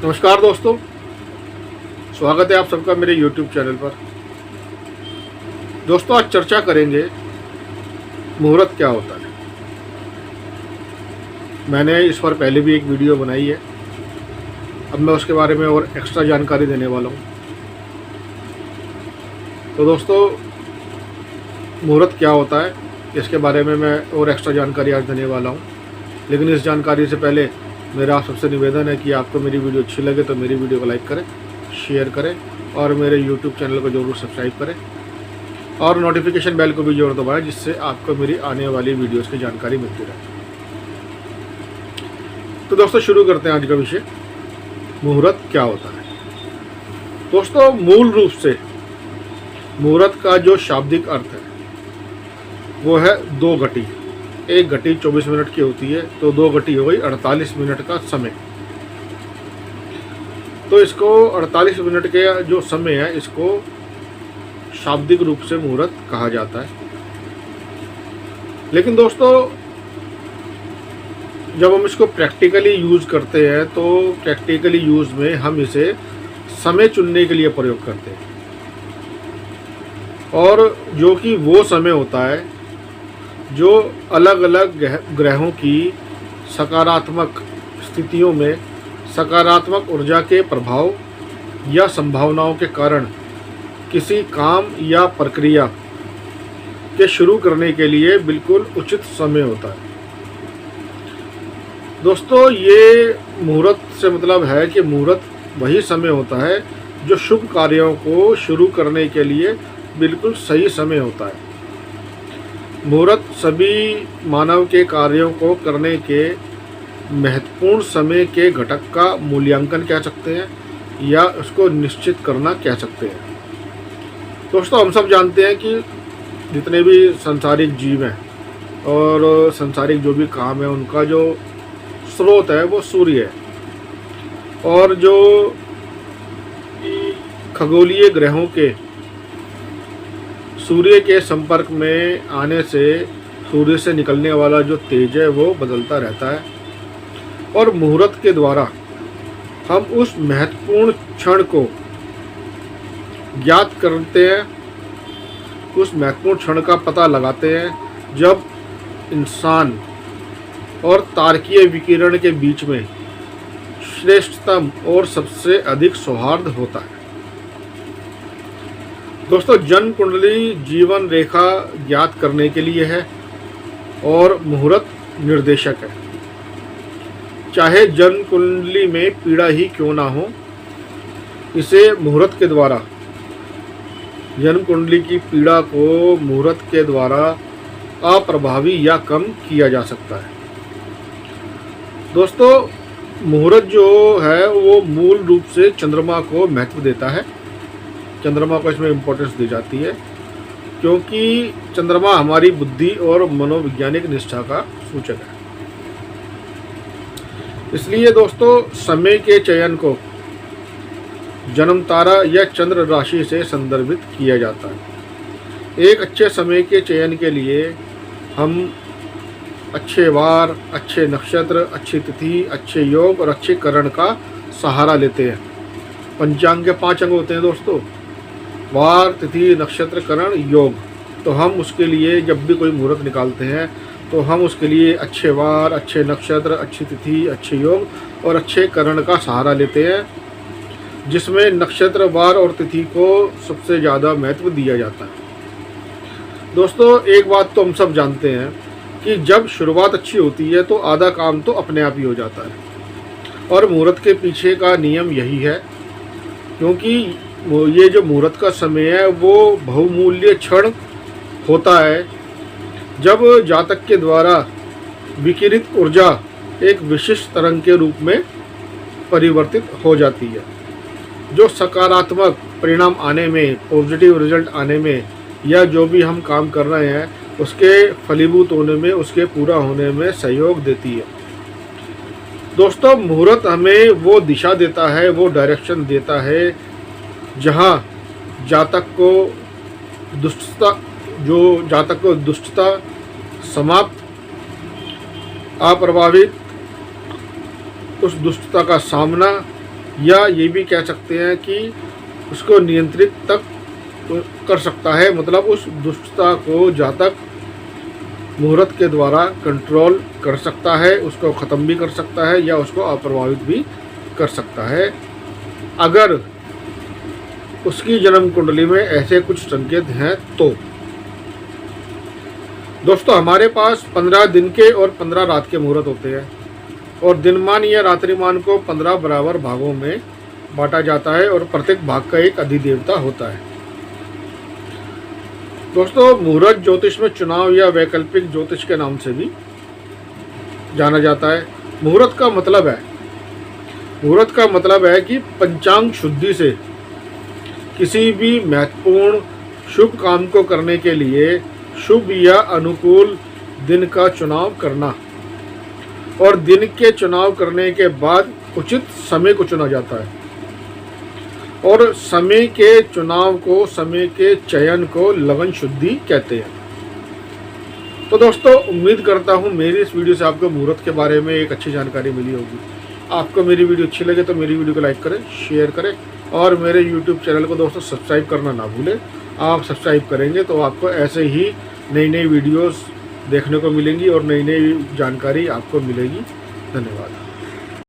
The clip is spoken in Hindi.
नमस्कार दोस्तों, स्वागत है आप सबका मेरे YouTube चैनल पर। दोस्तों, आज चर्चा करेंगे मुहूर्त क्या होता है। मैंने इस पर पहले भी एक वीडियो बनाई है, अब मैं उसके बारे में और एक्स्ट्रा जानकारी देने वाला हूँ। तो दोस्तों, मुहूर्त क्या होता है इसके बारे में मैं और एक्स्ट्रा जानकारी आज देने वाला हूँ। लेकिन इस जानकारी से पहले मेरा आप सबसे निवेदन है कि आपको मेरी वीडियो अच्छी लगे तो मेरी वीडियो को लाइक करें, शेयर करें और मेरे YouTube चैनल को जरूर सब्सक्राइब करें और नोटिफिकेशन बेल को भी जरूर दबाएं, जिससे आपको मेरी आने वाली वीडियोस की जानकारी मिलती रहे। तो दोस्तों, शुरू करते हैं आज का विषय, मुहूर्त क्या होता है। दोस्तों, मूल रूप से मुहूर्त का जो शाब्दिक अर्थ है वो है 2 घटी। एक घटी 24 मिनट की होती है, तो 2 घटी हो गई 48 मिनट का समय। तो इसको 48 मिनट के जो समय है इसको शाब्दिक रूप से मुहूर्त कहा जाता है। लेकिन दोस्तों, जब हम इसको प्रैक्टिकली यूज़ करते हैं तो प्रैक्टिकली यूज़ में हम इसे समय चुनने के लिए प्रयोग करते हैं, और जो कि वो समय होता है जो अलग अलग ग्रहों की सकारात्मक स्थितियों में सकारात्मक ऊर्जा के प्रभाव या संभावनाओं के कारण किसी काम या प्रक्रिया के शुरू करने के लिए बिल्कुल उचित समय होता है। दोस्तों, ये मुहूर्त से मतलब है कि मुहूर्त वही समय होता है जो शुभ कार्यों को शुरू करने के लिए बिल्कुल सही समय होता है। मुहूर्त सभी मानव के कार्यों को करने के महत्वपूर्ण समय के घटक का मूल्यांकन कह सकते हैं या उसको निश्चित करना कह सकते हैं। दोस्तों, हम सब जानते हैं कि जितने भी सांसारिक जीव हैं और सांसारिक जो भी काम है उनका जो स्रोत है वो सूर्य है, और जो खगोलीय ग्रहों के सूर्य के संपर्क में आने से सूर्य से निकलने वाला जो तेज है वो बदलता रहता है, और मुहूर्त के द्वारा हम उस महत्वपूर्ण क्षण को ज्ञात करते हैं, उस महत्वपूर्ण क्षण का पता लगाते हैं जब इंसान और तारकीय विकिरण के बीच में श्रेष्ठतम और सबसे अधिक सौहार्द होता है। दोस्तों, जन्म कुंडली जीवन रेखा ज्ञात करने के लिए है और मुहूर्त निर्देशक है। चाहे जन्म कुंडली में पीड़ा ही क्यों ना हो, इसे मुहूर्त के द्वारा जन्म कुंडली की पीड़ा को मुहूर्त के द्वारा अप्रभावी या कम किया जा सकता है। दोस्तों, मुहूर्त जो है वो मूल रूप से चंद्रमा को महत्व देता है। चंद्रमा को इसमें इम्पोर्टेंस दी जाती है क्योंकि चंद्रमा हमारी बुद्धि और मनोवैज्ञानिक निष्ठा का सूचक है। इसलिए दोस्तों, समय के चयन को जन्म तारा या चंद्र राशि से संदर्भित किया जाता है। एक अच्छे समय के चयन के लिए हम अच्छे वार, अच्छे नक्षत्र, अच्छी तिथि, अच्छे योग और अच्छे करण का सहारा लेते हैं। पंचांग के 5 अंग होते हैं दोस्तों, वार, तिथि, नक्षत्र, करण, योग। तो हम उसके लिए जब भी कोई मुहूर्त निकालते हैं तो हम उसके लिए अच्छे वार, अच्छे नक्षत्र, अच्छी तिथि, अच्छे योग और अच्छे करण का सहारा लेते हैं, जिसमें नक्षत्र, वार और तिथि को सबसे ज़्यादा महत्व दिया जाता है। दोस्तों, एक बात तो हम सब जानते हैं कि जब शुरुआत अच्छी होती है तो आधा काम तो अपने आप ही हो जाता है, और मुहूर्त के पीछे का नियम यही है, क्योंकि ये जो मुहूर्त का समय है वो बहुमूल्य क्षण होता है जब जातक के द्वारा विकिरित ऊर्जा एक विशिष्ट तरंग के रूप में परिवर्तित हो जाती है, जो सकारात्मक परिणाम आने में, पॉजिटिव रिजल्ट आने में या जो भी हम काम कर रहे हैं उसके फलीभूत होने में, उसके पूरा होने में सहयोग देती है। दोस्तों, मुहूर्त हमें वो दिशा देता है, वो डायरेक्शन देता है जहाँ जातक को दुष्टता समाप्त, अप्रभावित उस दुष्टता का सामना या ये भी कह सकते हैं कि उसको नियंत्रित तक कर सकता है, मतलब उस दुष्टता को जातक मुहूर्त के द्वारा कंट्रोल कर सकता है, उसको ख़त्म भी कर सकता है या उसको अप्रभावित भी कर सकता है, अगर उसकी जन्म कुंडली में ऐसे कुछ संकेत हैं तो। दोस्तों, हमारे पास 15 दिन के और 15 रात के मुहूर्त होते हैं और दिनमान या रात्रिमान को 15 बराबर भागों में बांटा जाता है और प्रत्येक भाग का एक अधिदेवता होता है। दोस्तों, मुहूर्त ज्योतिष में चुनाव या वैकल्पिक ज्योतिष के नाम से भी जाना जाता है। मुहूर्त का मतलब है कि पंचांग शुद्धि से किसी भी महत्वपूर्ण शुभ काम को करने के लिए शुभ या अनुकूल दिन का चुनाव करना और दिन के चुनाव करने के बाद उचित समय को चुना जाता है और समय के चुनाव को, समय के चयन को लगन शुद्धि कहते हैं। तो दोस्तों, उम्मीद करता हूँ मेरी इस वीडियो से आपको मुहूर्त के बारे में एक अच्छी जानकारी मिली होगी। आपको मेरी वीडियो अच्छी लगे तो मेरी वीडियो को लाइक करें, शेयर करें और मेरे यूट्यूब चैनल को दोस्तों सब्सक्राइब करना ना भूलें। आप सब्सक्राइब करेंगे तो आपको ऐसे ही नई नई वीडियोस देखने को मिलेंगी और नई नई जानकारी आपको मिलेगी। धन्यवाद।